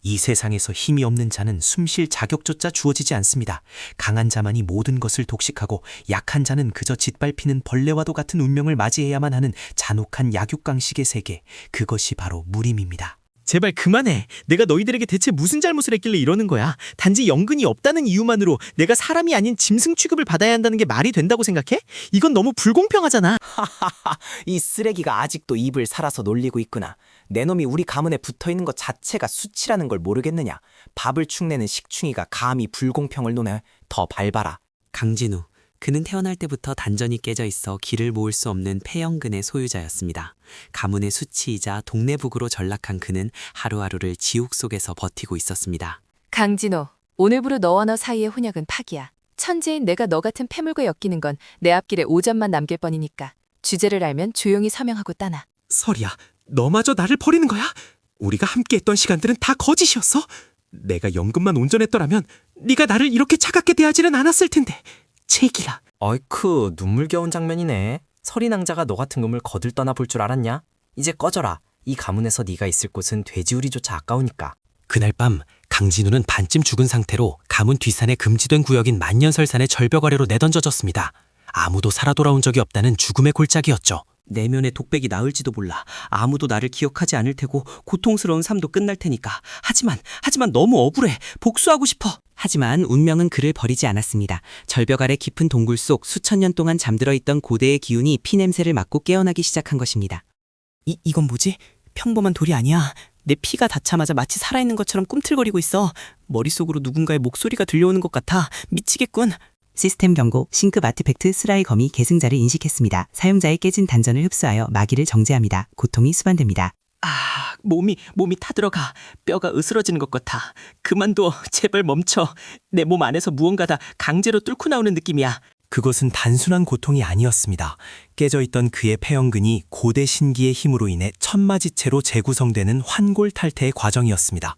이 세상에서 힘이 없는 자는 숨쉴 자격조차 주어지지 않습니다. 강한 자만이 모든 것을 독식하고 약한 자는 그저 짓밟히는 벌레와도 같은 운명을 맞이해야만 하는 잔혹한 약육강식의 세계, 그것이 바로 무림입니다. 제발 그만해. 내가 너희들에게 대체 무슨 잘못을 했길래 이러는 거야? 단지 연근이 없다는 이유만으로 내가 사람이 아닌 짐승 취급을 받아야 한다는 게 말이 된다고 생각해? 이건 너무 불공평하잖아. 이 쓰레기가 아직도 입을 살아서 놀리고 있구나. 내 놈이 우리 가문에 붙어있는 것 자체가 수치라는 걸 모르겠느냐. 밥을 축내는 식충이가 감히 불공평을 논해. 더 밟아라. 강진우, 그는 태어날 때부터 단전이 깨져 있어 길을 모을 수 없는 폐연근의 소유자였습니다. 가문의 수치이자 동네북으로 전락한 그는 하루하루를 지옥 속에서 버티고 있었습니다. 강진호, 오늘부로 너와 너 사이의 혼약은 파기야. 천재인 내가 너 같은 패물과 엮이는 건 내 앞길에 오점만 남길 뻔이니까 주제를 알면 조용히 서명하고 따나. 설이야, 너마저 나를 버리는 거야? 우리가 함께했던 시간들은 다 거짓이었어? 내가 연근만 온전했더라면 네가 나를 이렇게 차갑게 대하지는 않았을 텐데. 제기라. 어이쿠, 눈물겨운 장면이네. 설이 낭자가 너 같은 놈을 거들 떠나 볼 줄 알았냐? 이제 꺼져라. 이 가문에서 네가 있을 곳은 돼지우리조차 아까우니까. 그날 밤 강진우는 반쯤 죽은 상태로 가문 뒷산의 금지된 구역인 만년설산의 절벽 아래로 내던져졌습니다. 아무도 살아 돌아온 적이 없다는 죽음의 골짜기였죠. 내면의 독백이 나을지도 몰라. 아무도 나를 기억하지 않을 테고 고통스러운 삶도 끝날 테니까. 하지만 너무 억울해. 복수하고 싶어. 하지만 운명은 그를 버리지 않았습니다. 절벽 아래 깊은 동굴 속 수천 년 동안 잠들어 있던 고대의 기운이 피냄새를 맡고 깨어나기 시작한 것입니다. 이건 뭐지? 평범한 돌이 아니야. 내 피가 닿자마자 마치 살아있는 것처럼 꿈틀거리고 있어. 머릿속으로 누군가의 목소리가 들려오는 것 같아. 미치겠군. 시스템 경고, 싱크 아티팩트 스라이 검이 계승자를 인식했습니다. 사용자의 깨진 단전을 흡수하여 마귀를 정제합니다. 고통이 수반됩니다. 몸이 타들어가. 뼈가 으스러지는 것 같아. 그만둬. 제발 멈춰. 내 몸 안에서 무언가가 강제로 뚫고 나오는 느낌이야. 그것은 단순한 고통이 아니었습니다. 깨져있던 그의 폐연근이 고대 신기의 힘으로 인해 천마지체로 재구성되는 환골탈태의 과정이었습니다.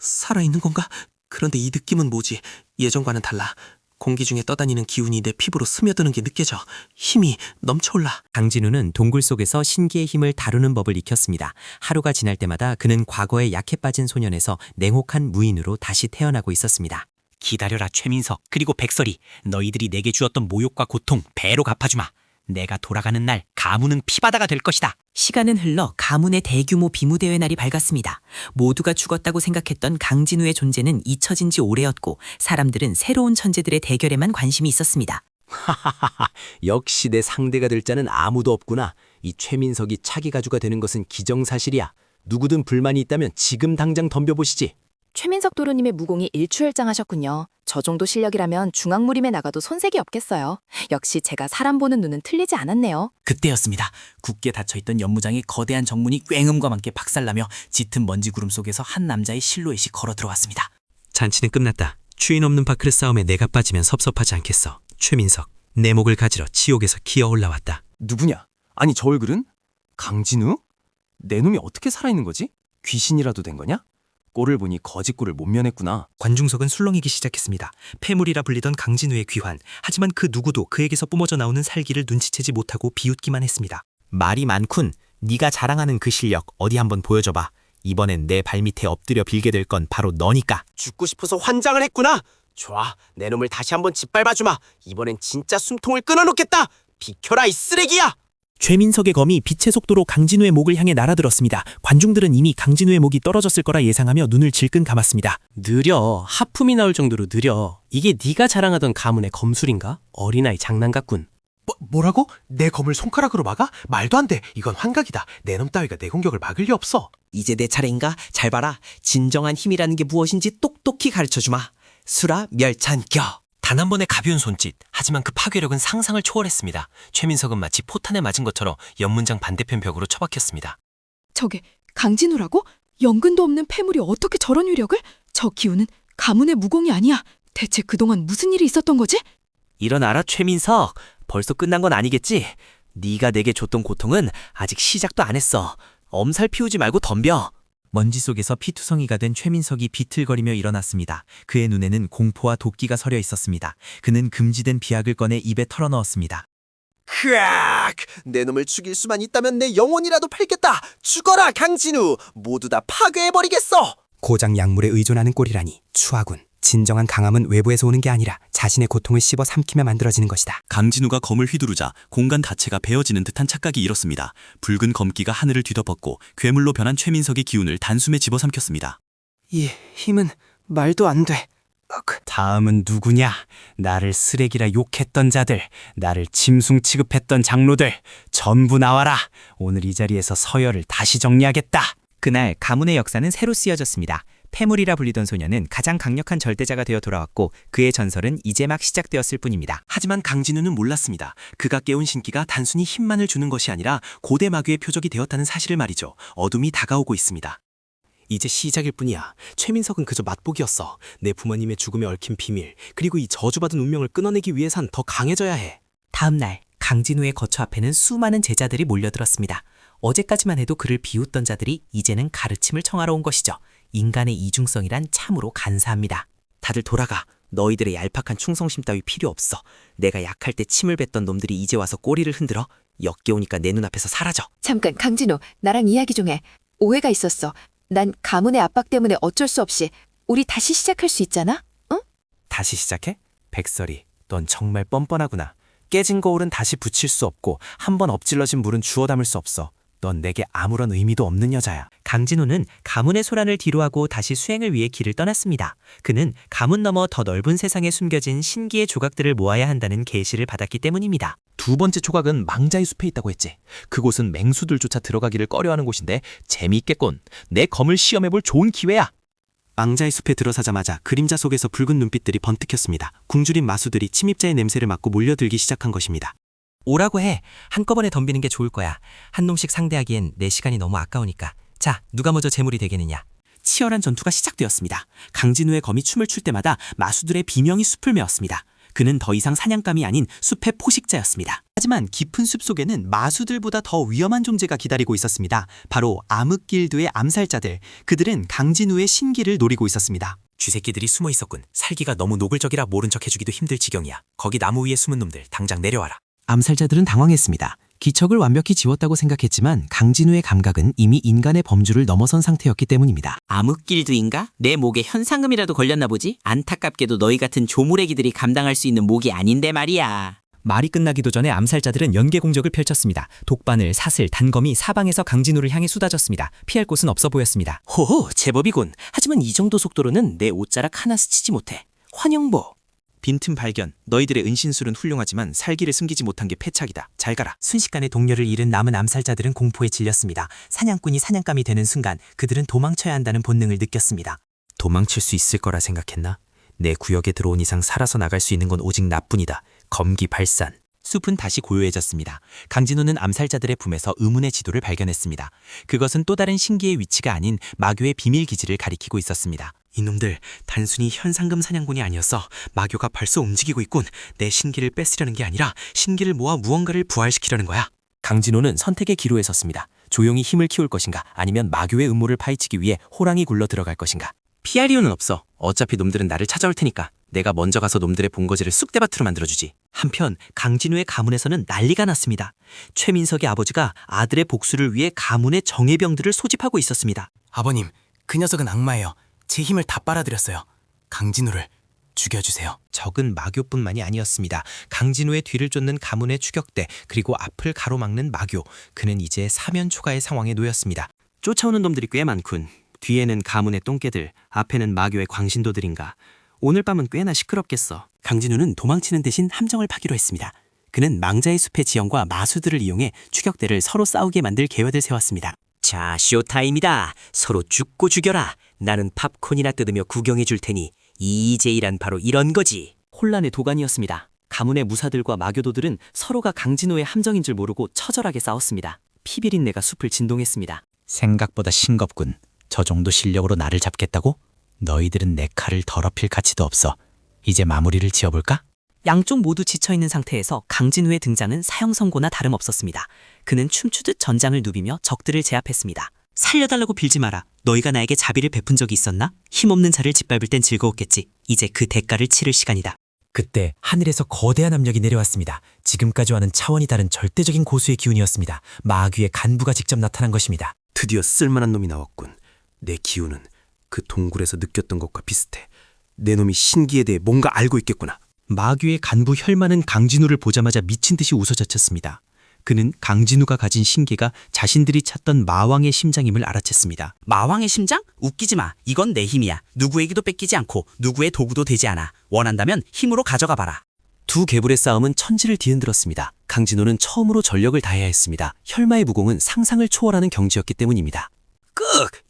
살아있는 건가? 그런데 이 느낌은 뭐지? 예전과는 달라. 공기 중에 떠다니는 기운이 내 피부로 스며드는 게 느껴져. 힘이 넘쳐올라. 강진우는 동굴 속에서 신기의 힘을 다루는 법을 익혔습니다. 하루가 지날 때마다 그는 과거에 약해 빠진 소년에서 냉혹한 무인으로 다시 태어나고 있었습니다. 기다려라 최민석, 그리고 백설이. 너희들이 내게 주었던 모욕과 고통 배로 갚아주마. 내가 돌아가는 날 가문은 피바다가 될 것이다. 시간은 흘러 가문의 대규모 비무대회 날이 밝았습니다. 모두가 죽었다고 생각했던 강진우의 존재는 잊혀진 지 오래였고 사람들은 새로운 천재들의 대결에만 관심이 있었습니다. 하하하하, 역시 내 상대가 될 자는 아무도 없구나. 이 최민석이 차기 가주가 되는 것은 기정사실이야. 누구든 불만이 있다면 지금 당장 덤벼보시지. 최민석 도련님의 무공이 일취월장하셨군요. 저 정도 실력이라면 중앙무림에 나가도 손색이 없겠어요. 역시 제가 사람 보는 눈은 틀리지 않았네요. 그때였습니다. 굳게 닫혀있던 연무장의 거대한 정문이 꽹음과 함께 박살나며 짙은 먼지 구름 속에서 한 남자의 실루엣이 걸어 들어왔습니다. 잔치는 끝났다. 추인 없는 파크르 싸움에 내가 빠지면 섭섭하지 않겠어. 최민석, 내 목을 가지러 지옥에서 기어 올라왔다. 누구냐? 아니 저 얼굴은? 강진우? 내 놈이 어떻게 살아있는 거지? 귀신이라도 된 거냐? 꼴을 보니 거짓 꼴을 못 면했구나. 관중석은 술렁이기 시작했습니다. 폐물이라 불리던 강진우의 귀환. 하지만 그 누구도 그에게서 뿜어져 나오는 살기를 눈치채지 못하고 비웃기만 했습니다. 말이 많군. 네가 자랑하는 그 실력 어디 한번 보여줘봐. 이번엔 내 발밑에 엎드려 빌게 될 건 바로 너니까. 죽고 싶어서 환장을 했구나. 좋아, 내 놈을 다시 한번 짓밟아주마. 이번엔 진짜 숨통을 끊어놓겠다. 비켜라 이 쓰레기야. 최민석의 검이 빛의 속도로 강진우의 목을 향해 날아들었습니다. 관중들은 이미 강진우의 목이 떨어졌을 거라 예상하며 눈을 질끈 감았습니다. 느려. 하품이 나올 정도로 느려. 이게 네가 자랑하던 가문의 검술인가? 어린아이 장난 같군. 뭐라고? 내 검을 손가락으로 막아? 말도 안 돼. 이건 환각이다. 내 놈 따위가 내 공격을 막을 리 없어. 이제 내 차례인가? 잘 봐라. 진정한 힘이라는 게 무엇인지 똑똑히 가르쳐주마. 수라 멸찬겨. 단 한 번의 가벼운 손짓. 하지만 그 파괴력은 상상을 초월했습니다. 최민석은 마치 포탄에 맞은 것처럼 연문장 반대편 벽으로 처박혔습니다. 저게 강진우라고? 연근도 없는 패물이 어떻게 저런 위력을? 저 기운은 가문의 무공이 아니야. 대체 그동안 무슨 일이 있었던 거지? 일어나라 최민석. 벌써 끝난 건 아니겠지? 네가 내게 줬던 고통은 아직 시작도 안 했어. 엄살 피우지 말고 덤벼. 먼지 속에서 피투성이가 된 최민석이 비틀거리며 일어났습니다. 그의 눈에는 공포와 도끼가 서려 있었습니다. 그는 금지된 비약을 꺼내 입에 털어넣었습니다. 크악! 내 놈을 죽일 수만 있다면 내 영혼이라도 팔겠다. 죽어라 강진우. 모두 다 파괴해버리겠어. 고작 약물에 의존하는 꼴이라니 추하군. 진정한 강함은 외부에서 오는 게 아니라 자신의 고통을 씹어 삼키며 만들어지는 것이다. 강진우가 검을 휘두르자 공간 자체가 베어지는 듯한 착각이 일었습니다. 붉은 검기가 하늘을 뒤덮었고 괴물로 변한 최민석의 기운을 단숨에 집어삼켰습니다. 이 힘은 말도 안 돼. 다음은 누구냐? 나를 쓰레기라 욕했던 자들, 나를 짐승 취급했던 장로들, 전부 나와라. 오늘 이 자리에서 서열을 다시 정리하겠다. 그날 가문의 역사는 새로 쓰여졌습니다. 폐물이라 불리던 소녀는 가장 강력한 절대자가 되어 돌아왔고 그의 전설은 이제 막 시작되었을 뿐입니다. 하지만 강진우는 몰랐습니다. 그가 깨운 신기가 단순히 힘만을 주는 것이 아니라 고대 마귀의 표적이 되었다는 사실을 말이죠. 어둠이 다가오고 있습니다. 이제 시작일 뿐이야. 최민석은 그저 맛보기였어. 내 부모님의 죽음에 얽힌 비밀, 그리고 이 저주받은 운명을 끊어내기 위해선 더 강해져야 해. 다음 날 강진우의 거처 앞에는 수많은 제자들이 몰려들었습니다. 어제까지만 해도 그를 비웃던 자들이 이제는 가르침을 청하러 온 것이죠. 인간의 이중성이란 참으로 간사합니다. 다들 돌아가. 너희들의 얄팍한 충성심 따위 필요 없어. 내가 약할 때 침을 뱉던 놈들이 이제 와서 꼬리를 흔들어. 역겨우니까 내 눈앞에서 사라져. 잠깐 강진우, 나랑 이야기 좀 해. 오해가 있었어. 난 가문의 압박 때문에 어쩔 수 없이 우리 다시 시작할 수 있잖아? 응? 다시 시작해? 백설이, 넌 정말 뻔뻔하구나. 깨진 거울은 다시 붙일 수 없고 한 번 엎질러진 물은 주워 담을 수 없어. 넌 내게 아무런 의미도 없는 여자야. 강진우는 가문의 소란을 뒤로하고 다시 수행을 위해 길을 떠났습니다. 그는 가문 너머 더 넓은 세상에 숨겨진 신기의 조각들을 모아야 한다는 계시를 받았기 때문입니다. 두 번째 조각은 망자의 숲에 있다고 했지. 그곳은 맹수들조차 들어가기를 꺼려하는 곳인데 재미있겠군. 내 검을 시험해볼 좋은 기회야. 망자의 숲에 들어서자마자 그림자 속에서 붉은 눈빛들이 번뜩였습니다. 굶주린 마수들이 침입자의 냄새를 맡고 몰려들기 시작한 것입니다. 오라고 해. 한꺼번에 덤비는 게 좋을 거야. 한 놈씩 상대하기엔 내 시간이 너무 아까우니까. 자, 누가 먼저 제물이 되겠느냐. 치열한 전투가 시작되었습니다. 강진우의 검이 춤을 출 때마다 마수들의 비명이 숲을 메웠습니다. 그는 더 이상 사냥감이 아닌 숲의 포식자였습니다. 하지만 깊은 숲 속에는 마수들보다 더 위험한 존재가 기다리고 있었습니다. 바로 암흑길드의 암살자들. 그들은 강진우의 신기를 노리고 있었습니다. 쥐새끼들이 숨어 있었군. 살기가 너무 노골적이라 모른 척 해주기도 힘들 지경이야. 거기 나무 위에 숨은 놈들 당장 내려와라. 암살자들은 당황했습니다. 기척을 완벽히 지웠다고 생각했지만 강진우의 감각은 이미 인간의 범주를 넘어선 상태였기 때문입니다. 암흑길드인가? 내 목에 현상금이라도 걸렸나 보지? 안타깝게도 너희 같은 조무래기들이 감당할 수 있는 목이 아닌데 말이야. 말이 끝나기도 전에 암살자들은 연계 공격을 펼쳤습니다. 독바늘, 사슬, 단검이 사방에서 강진우를 향해 쏟아졌습니다. 피할 곳은 없어 보였습니다. 호호, 제법이군. 하지만 이 정도 속도로는 내 옷자락 하나 스치지 못해. 환영보. 빈틈 발견. 너희들의 은신술은 훌륭하지만 살기를 숨기지 못한 게 패착이다. 잘 가라. 순식간에 동료를 잃은 남은 암살자들은 공포에 질렸습니다. 사냥꾼이 사냥감이 되는 순간 그들은 도망쳐야 한다는 본능을 느꼈습니다. 도망칠 수 있을 거라 생각했나? 내 구역에 들어온 이상 살아서 나갈 수 있는 건 오직 나뿐이다. 검기 발산. 숲은 다시 고요해졌습니다. 강진우는 암살자들의 품에서 의문의 지도를 발견했습니다. 그것은 또 다른 신기의 위치가 아닌 마교의 비밀 기지를 가리키고 있었습니다. 이놈들 단순히 현상금 사냥꾼이 아니었어. 마교가 벌써 움직이고 있군. 내 신기를 뺏으려는 게 아니라 신기를 모아 무언가를 부활시키려는 거야. 강진호는 선택의 기로에 섰습니다. 조용히 힘을 키울 것인가 아니면 마교의 음모를 파헤치기 위해 호랑이 굴러 들어갈 것인가. 피할 이유는 없어. 어차피 놈들은 나를 찾아올 테니까 내가 먼저 가서 놈들의 본거지를 쑥대밭으로 만들어주지. 한편 강진우의 가문에서는 난리가 났습니다. 최민석의 아버지가 아들의 복수를 위해 가문의 정예병들을 소집하고 있었습니다. 아버님, 그 녀석은 악마예요. 제 힘을 다 빨아들였어요. 강진우를 죽여주세요. 적은 마교뿐만이 아니었습니다. 강진우의 뒤를 쫓는 가문의 추격대, 그리고 앞을 가로막는 마교. 그는 이제 사면초가의 상황에 놓였습니다. 쫓아오는 놈들이 꽤 많군. 뒤에는 가문의 똥개들, 앞에는 마교의 광신도들인가. 오늘 밤은 꽤나 시끄럽겠어. 강진우는 도망치는 대신 함정을 파기로 했습니다. 그는 망자의 숲의 지형과 마수들을 이용해 추격대를 서로 싸우게 만들 계획을 세웠습니다. 자, 쇼타임이다. 서로 죽고 죽여라. 나는 팝콘이나 뜯으며 구경해 줄 테니 이제이란 바로 이런 거지. 혼란의 도가니였습니다. 가문의 무사들과 마교도들은 서로가 강진호의 함정인 줄 모르고 처절하게 싸웠습니다. 피비린내가 숲을 진동했습니다. 생각보다 싱겁군. 저 정도 실력으로 나를 잡겠다고? 너희들은 내 칼을 더럽힐 가치도 없어. 이제 마무리를 지어볼까? 양쪽 모두 지쳐있는 상태에서 강진우의 등장은 사형선고나 다름없었습니다. 그는 춤추듯 전장을 누비며 적들을 제압했습니다. 살려달라고 빌지 마라. 너희가 나에게 자비를 베푼 적이 있었나? 힘없는 자를 짓밟을 땐 즐거웠겠지. 이제 그 대가를 치를 시간이다. 그때 하늘에서 거대한 압력이 내려왔습니다. 지금까지와는 차원이 다른 절대적인 고수의 기운이었습니다. 마귀의 간부가 직접 나타난 것입니다. 드디어 쓸만한 놈이 나왔군. 내 기운은 그 동굴에서 느꼈던 것과 비슷해. 내 놈이 신기에 대해 뭔가 알고 있겠구나. 마귀의 간부 혈마는 강진우를 보자마자 미친 듯이 웃어젖혔습니다. 그는 강진우가 가진 신기가 자신들이 찾던 마왕의 심장임을 알아챘습니다. 마왕의 심장? 웃기지 마. 이건 내 힘이야. 누구에게도 뺏기지 않고 누구의 도구도 되지 않아. 원한다면 힘으로 가져가 봐라. 두 괴물의 싸움은 천지를 뒤흔들었습니다. 강진호는 처음으로 전력을 다해야 했습니다. 혈마의 무공은 상상을 초월하는 경지였기 때문입니다.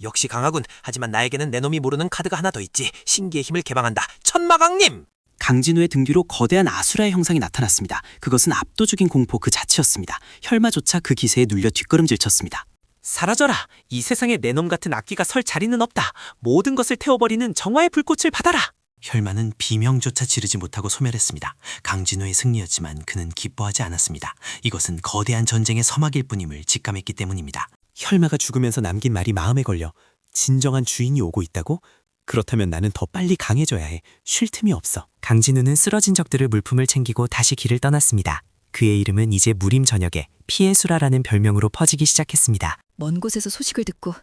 역시 강하군. 하지만 나에게는 내 놈이 모르는 카드가 하나 더 있지. 신기의 힘을 개방한다. 천마강림! 강진우의 등 뒤로 거대한 아수라의 형상이 나타났습니다. 그것은 압도적인 공포 그 자체였습니다. 혈마조차 그 기세에 눌려 뒷걸음질 쳤습니다. 사라져라. 이 세상에 내 놈 같은 악귀가 설 자리는 없다. 모든 것을 태워버리는 정화의 불꽃을 받아라. 혈마는 비명조차 지르지 못하고 소멸했습니다. 강진우의 승리였지만 그는 기뻐하지 않았습니다. 이것은 거대한 전쟁의 서막일 뿐임을 직감했기 때문입니다. 혈마가 죽으면서 남긴 말이 마음에 걸려. 진정한 주인이 오고 있다고? 그렇다면 나는 더 빨리 강해져야 해. 쉴 틈이 없어. 강진우는 쓰러진 적들을 물품을 챙기고 다시 길을 떠났습니다. 그의 이름은 이제 무림 저녁에 피해수라라는 별명으로 퍼지기 시작했습니다. 먼 곳에서 소식을 듣고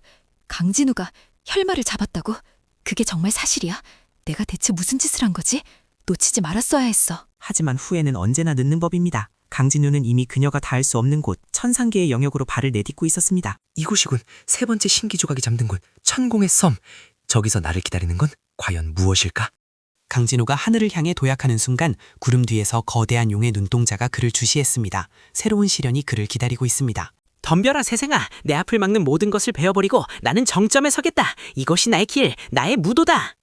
강진우가 혈마를 잡았다고? 그게 정말 사실이야? 내가 대체 무슨 짓을 한 거지? 놓치지 말았어야 했어. 하지만 후회는 언제나 늦는 법입니다. 강진우는 이미 그녀가 닿을 수 없는 곳 천상계의 영역으로 발을 내딛고 있었습니다. 이곳이군. 세 번째 신기 조각이 잠든 곳. 천공의 섬. 저기서 나를 기다리는 건 과연 무엇일까? 강진우가 하늘을 향해 도약하는 순간 구름 뒤에서 거대한 용의 눈동자가 그를 주시했습니다. 새로운 시련이 그를 기다리고 있습니다. 덤벼라 세상아. 내 앞을 막는 모든 것을 베어버리고 나는 정점에 서겠다. 이것이 나의 길, 나의 무도다.